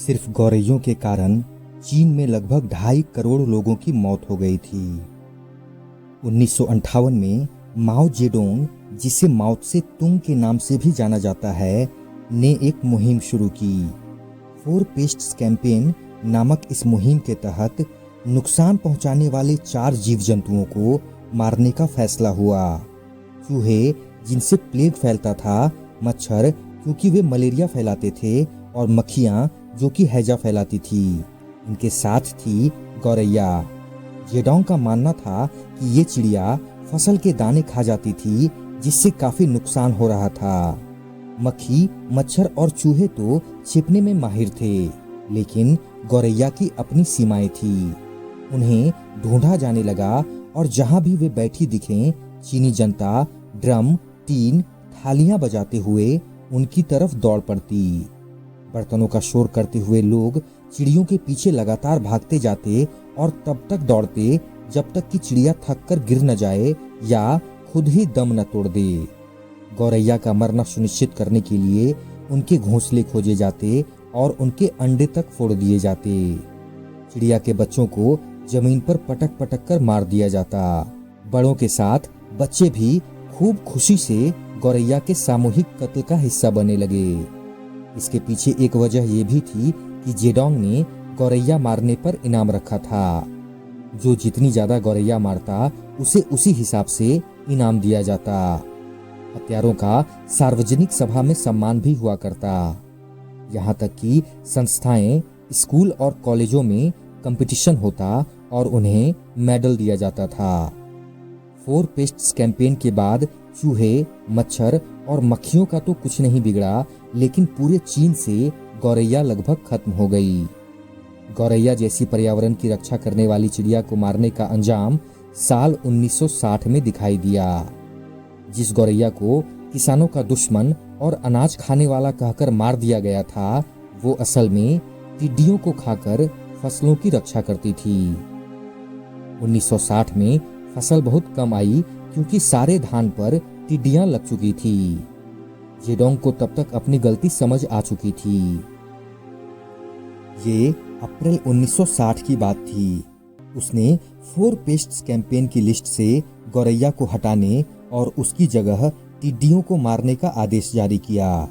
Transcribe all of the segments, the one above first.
सिर्फ गौरैयों के कारण चीन में लगभग 2.5 करोड़ लोगों की मौत हो गई थी। 1958 में माओ जेडोंग, जिसे माओ त्से तुंग के नाम से भी जाना जाता है, ने एक मुहिम शुरू की। 4 पेस्ट्स कैंपेन नामक इस मुहिम के तहत नुकसान पहुंचाने वाले 4 जीव जंतुओं को मारने का फैसला हुआ। चूहे, जिनसे प्लेग फैलता था, मच्छर, क्योंकि वे मलेरिया फैलाते थे, और मक्खियां, जो कि हैजा फैलाती थी। इनके साथ थी गौरैया। जेडोंग का मानना था कि ये चिड़िया फसल के दाने खा जाती थी, जिससे काफी नुकसान हो रहा था। मक्खी, मच्छर और चूहे तो छिपने में माहिर थे, लेकिन गौरैया की अपनी सीमाएं थी। उन्हें ढूंढा जाने लगा और जहां भी वे बैठी दिखें, चीनी जनता ड्रम, टीन, थालियां बजाते हुए उनकी तरफ दौड़ पड़ती। बर्तनों का शोर करते हुए लोग चिड़ियों के पीछे लगातार भागते जाते और तब तक दौड़ते जब तक कि चिड़िया थक कर गिर न जाए या खुद ही दम न तोड़ दे। गौरैया का मरना सुनिश्चित करने के लिए उनके घोंसले खोजे जाते और उनके अंडे तक फोड़ दिए जाते। चिड़िया के बच्चों को जमीन पर पटक पटक कर मार दिया जाता। बड़ों के साथ बच्चे भी खूब खुशी से गौरैया के सामूहिक कत्ल का हिस्सा बनने लगे। इसके पीछे एक वजह यह भी थी कि जेडोंग ने गौरैया मारने पर इनाम रखा था। जो जितनी ज्यादा गौरैया मारता, उसे उसी हिसाब से इनाम दिया जाता। हत्यारों का सार्वजनिक सभा में सम्मान भी हुआ करता। यहाँ तक कि संस्थाएं, स्कूल और कॉलेजों में कंपटीशन होता और उन्हें मेडल दिया जाता था। 4 पेस्ट्स कैंपेन के बाद चूहे, मच्छर और मक्खियों का तो कुछ नहीं बिगड़ा, लेकिन पूरे चीन से गौरैया लगभग खत्म हो गई। गौरैया जैसी पर्यावरण की रक्षा करने वाली चिड़िया को मारने का अंजाम साल 1960 में दिखाई दिया। जिस गौरैया को किसानों का दुश्मन और अनाज खाने वाला कहकर मार दिया गया था, वो असल में टिड्डियों को खाकर फसलों की रक्षा करती थी। 1960 में फसल बहुत कम आई क्योंकि सारे धान पर टिड्डियां लग चुकी थी। जेडोंग को तब तक अपनी गलती समझ आ चुकी थी। ये अप्रैल 1960 की बात थी। उसने 4 पेस्ट्स कैंपेन की लिस्ट से गौरैया को हटाने और उसकी जगह टिड्डियों को मारने का आदेश जारी किया।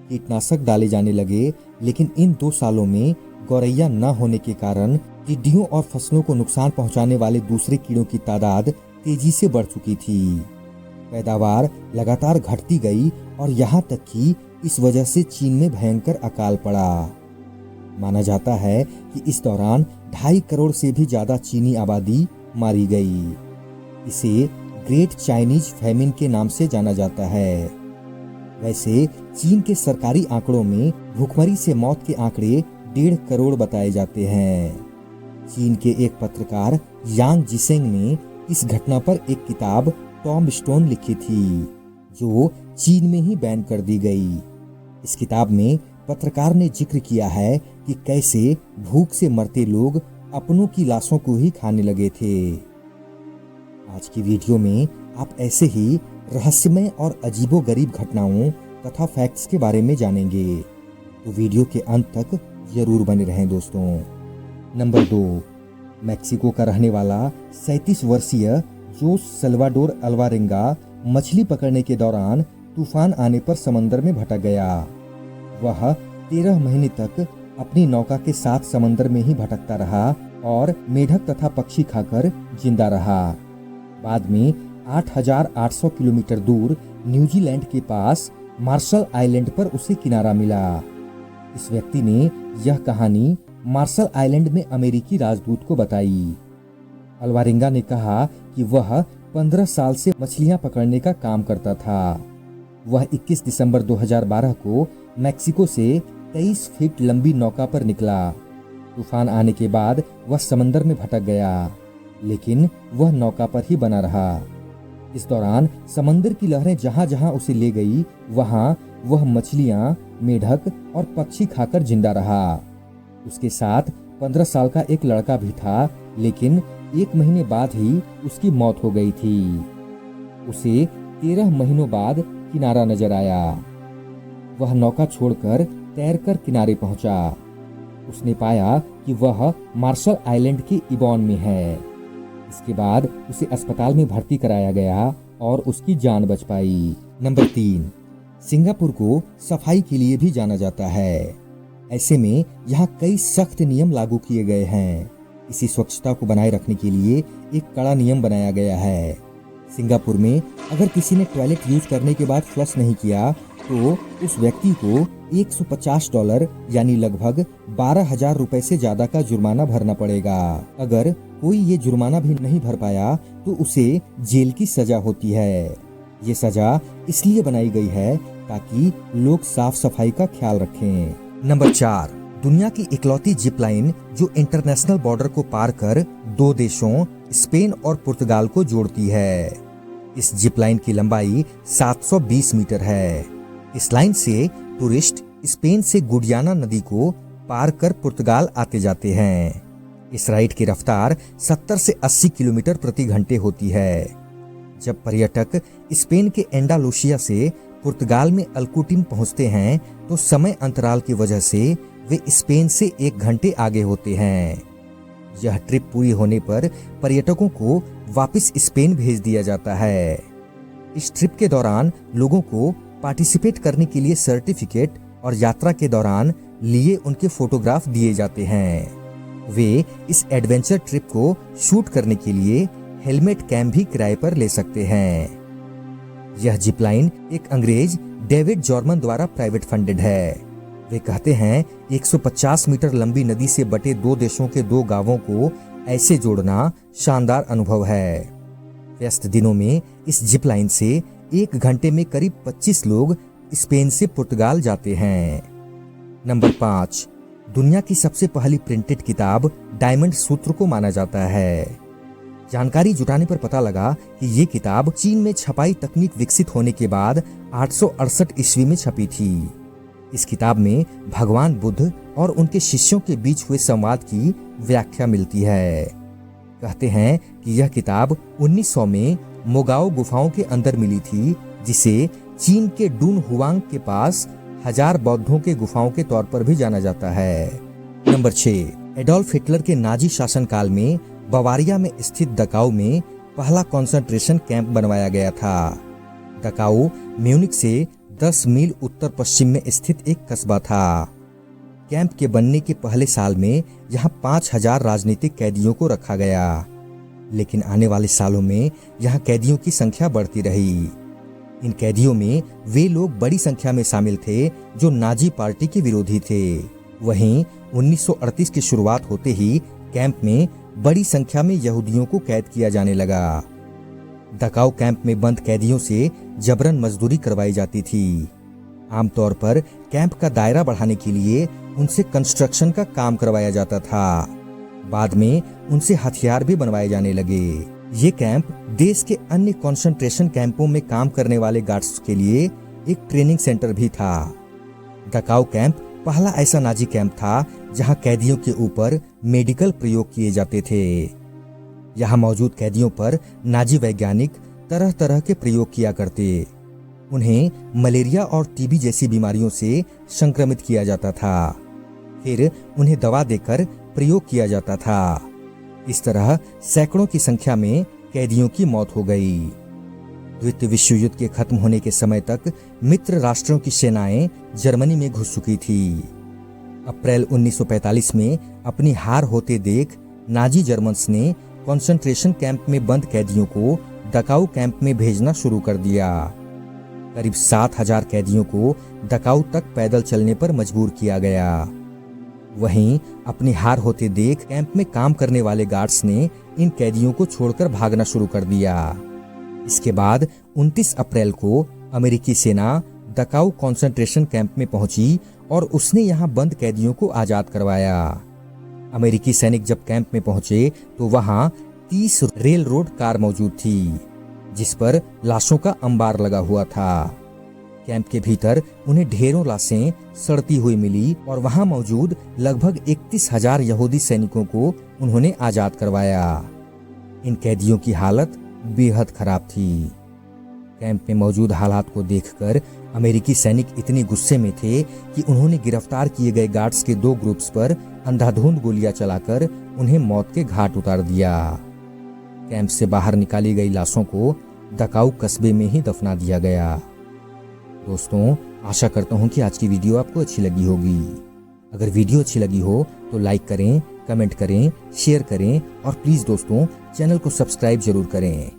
कीटनाशक डाले जाने लगे, लेकिन इन 2 सालों में गौरैया न होने के कारण टिड्डियों और फसलों को नुकसान पहुंचाने वाले दूसरे कीड़ों की तादाद तेजी से बढ़ चुकी थी। पैदावार लगातार घटती गई और यहाँ तक कि इस वजह से चीन में भयंकर अकाल पड़ा। माना जाता है कि इस दौरान 2.5 करोड़ से भी ज्यादा चीनी आबादी मारी गई। इसे ग्रेट चाइनीज फैमिन के नाम से जाना जाता है। वैसे चीन के सरकारी आंकड़ों में भूखमरी से मौत के आंकड़े 1.5 करोड़ बताए जाते हैं। चीन के एक पत्रकार यांग जिसेंग ने इस घटना पर एक किताब टॉम स्टोन लिखी थी, जो चीन में ही बैन कर दी गई। इस किताब में पत्रकार ने जिक्र किया है कि कैसे भूख से मरते लोग अपनों की लाशों को ही खाने लगे थे। आज की वीडियो में आप ऐसे ही रहस्यमय और अजीबोगरीब घटनाओं तथा फैक्ट्स के बारे में जानेंगे, तो वीडियो के अंत तक जरूर बने रहें दोस्तों। नंबर 2, मैक्सिको का रहने वाला 37 वर्षीय जोस सल्वाडोर अल्वारेंगा मछली पकड़ने के दौरान तूफान आने पर समंदर में भटक गया। वह 13 महीने तक अपनी नौका के साथ समंदर में ही भटकता रहा और मेढक तथा पक्षी खाकर जिंदा रहा। बाद में 8,800 किलोमीटर दूर न्यूजीलैंड के पास मार्शल आइलैंड पर उसे किनारा मिला। इस व्यक्ति ने यह कहानी मार्शल आइलैंड में अमेरिकी राजदूत को बताई। अल्वारेंगा ने कहा कि वह 15 साल से मछलियां पकड़ने का काम करता था। वह 21 दिसंबर 2012 को मैक्सिको से 23 फीट लंबी नौका पर निकला। तूफान आने के बाद वह समंदर में भटक गया, लेकिन वह नौका पर ही बना रहा। इस दौरान समंदर की लहरें जहां जहां उसे ले गई, वहां वह मछलियां, मेढक और पक्षी खाकर जिंदा रहा। उसके साथ 15 साल का एक लड़का भी था, लेकिन 1 महीने बाद ही उसकी मौत हो गई थी। उसे 13 महीनों बाद किनारा नजर आया। वह नौका छोड़कर तैरकर किनारे पहुंचा। उसने पाया कि वह मार्शल आइलैंड के इबॉन में है। इसके बाद उसे अस्पताल में भर्ती कराया गया और उसकी जान बच पाई। नंबर 3, सिंगापुर को सफाई के लिए भी जाना जाता है। ऐसे में यहाँ कई सख्त नियम लागू किए गए हैं। इसी स्वच्छता को बनाए रखने के लिए एक कड़ा नियम बनाया गया है। सिंगापुर में अगर किसी ने टॉयलेट यूज करने के बाद फ्लश नहीं किया तो उस व्यक्ति को $150 यानी लगभग 12,000 रुपए से ज्यादा का जुर्माना भरना पड़ेगा। अगर कोई ये जुर्माना भी नहीं भर पाया तो उसे जेल की सजा होती है। ये सजा इसलिए बनाई गई है ताकि लोग साफ सफाई का ख्याल रखें। नंबर 4, दुनिया की इकलौती जिप लाइन जो इंटरनेशनल बॉर्डर को पार कर दो देशों स्पेन और पुर्तगाल को जोड़ती है। इस जिप लाइन की लंबाई 720 मीटर है। इस लाइन से टूरिस्ट स्पेन से गुडियाना नदी को पार कर पुर्तगाल आते जाते हैं। इस राइड की रफ्तार 70 से 80 किलोमीटर प्रति घंटे होती है। जब पर्यटक स्पेन के एंडालुसिया से पुर्तगाल में अल्कुटिन पहुंचते हैं तो समय अंतराल की वजह से वे स्पेन से 1 घंटे आगे होते हैं। यह ट्रिप पूरी होने पर पर्यटकों को वापस स्पेन भेज दिया जाता है। इस ट्रिप के दौरान लोगों को पार्टिसिपेट करने के लिए सर्टिफिकेट और यात्रा के दौरान लिए उनके फोटोग्राफ दिए जाते हैं। वे इस एडवेंचर ट्रिप को शूट करने के लिए हेलमेट कैम भी किराए पर ले सकते हैं। यह जिप लाइन एक अंग्रेज डेविड जॉर्मन द्वारा प्राइवेट फंडेड है। वे कहते हैं 150 मीटर लंबी नदी से बटे दो देशों के दो गांवों को ऐसे जोड़ना शानदार अनुभव है। व्यस्त दिनों में इस जिप लाइन से 1 घंटे में करीब 25 लोग स्पेन से पुर्तगाल जाते हैं। नंबर 5, दुनिया की सबसे पहली प्रिंटेड किताब डायमंड सूत्र को माना जाता है। जानकारी जुटाने पर पता लगा कि ये किताब चीन में छपाई तकनीक विकसित होने के बाद 868 ईस्वी में छपी थी। इस किताब में भगवान बुद्ध और उनके शिष्यों के बीच हुए संवाद की व्याख्या मिलती है। कहते हैं कि यह किताब 1900 में मोगाओ गुफाओं के अंदर मिली थी, जिसे चीन के डून हुआंग के पास 1000 बौद्धों के गुफाओं के तौर पर भी जाना जाता है। नंबर 6, एडोल्फ हिटलर के नाजी शासनकाल में बवारिया में स्थित दकाउ में पहला कंसंट्रेशन कैंप बनवाया गया था। दकाउ म्यूनिख से 10 मील उत्तर पश्चिम में स्थित एक कस्बा था। कैंप के बनने के पहले साल में यहाँ 5000 राजनीतिक कैदियों को रखा गया, लेकिन आने वाले सालों में यहाँ कैदियों की संख्या बढ़ती रही। इन कैदियों में वे लोग बड़ी संख्या में शामिल थे जो नाजी पार्टी के विरोधी थे। वहीं 1938 की शुरुआत होते ही कैंप में बड़ी संख्या में यहूदियों को कैद किया जाने लगा। दकाउ कैंप में बंद कैदियों से जबरन मजदूरी करवाई जाती थी। आमतौर पर कैंप का दायरा बढ़ाने के लिए उनसे कंस्ट्रक्शन का काम करवाया जाता था। बाद में उनसे हथियार भी बनवाए जाने लगे। ये कैंप देश के अन्य कंसंट्रेशन कैंपों में काम करने वाले गार्ड्स के लिए एक ट्रेनिंग सेंटर भी था। दकाउ कैंप पहला ऐसा नाजी कैंप था जहां कैदियों के ऊपर मेडिकल प्रयोग किए जाते थे। यहाँ मौजूद कैदियों पर नाजी वैज्ञानिक तरह तरह के प्रयोग किया करते। उन्हें मलेरिया और टीबी जैसी बीमारियों से संक्रमित किया जाता था, फिर उन्हें दवा देकर प्रयोग किया जाता था। इस तरह सैकड़ों की संख्या में कैदियों की मौत हो गई। द्वितीय विश्व युद्ध के खत्म होने के समय तक मित्र राष्ट्रों की सेनाएं जर्मनी में घुस चुकी थी। अप्रैल 1945 में अपनी हार होते देख नाजी जर्मन्स ने कंसंट्रेशन कैंप में बंद कैदियों को दकाउ कैंप में भेजना शुरू कर दिया। करीब 7000 कैदियों को दकाउ तक पैदल चलने पर मजबूर किया गया। वहीं अपनी हार होते देख कैंप में काम करने वाले गार्ड्स ने इन कैदियों को छोड़कर भागना शुरू कर दिया। इसके बाद 29 अप्रैल को अमेरिकी सेना दकाउ कंसंट्रेशन कैंप में पहुंची और उसने यहां बंद कैदियों को आजाद करवाया। अमेरिकी सैनिक जब कैंप में पहुंचे तो वहां 30 रेल रोड कार मौजूद थी, जिस पर लाशों का अंबार लगा हुआ था। कैंप के भीतर उन्हें ढेरों लाशें सड़ती हुई मिली और वहां मौजूद लगभग 31,000 यहूदी सैनिकों को उन्होंने आजाद करवाया। इन कैदियों की हालत बेहद खराब थी। कैंप में मौजूद हालात को देखकर अमेरिकी सैनिक इतने गुस्से में थे कि उन्होंने गिरफ्तार किए गए गार्ड्स के 2 ग्रुप्स पर अंधाधुंध गोलियां चलाकर उन्हें मौत के घाट उतार दिया। कैंप से बाहर निकाली गई लाशों को दकाऊ कस्बे में ही दफना दिया गया। दोस्तों, आशा करता हूं कि आज की वीडियो आपको अच्छी लगी होगी। अगर वीडियो अच्छी लगी हो तो लाइक करें, कमेंट करें, शेयर करें और प्लीज़ दोस्तों चैनल को सब्सक्राइब जरूर करें।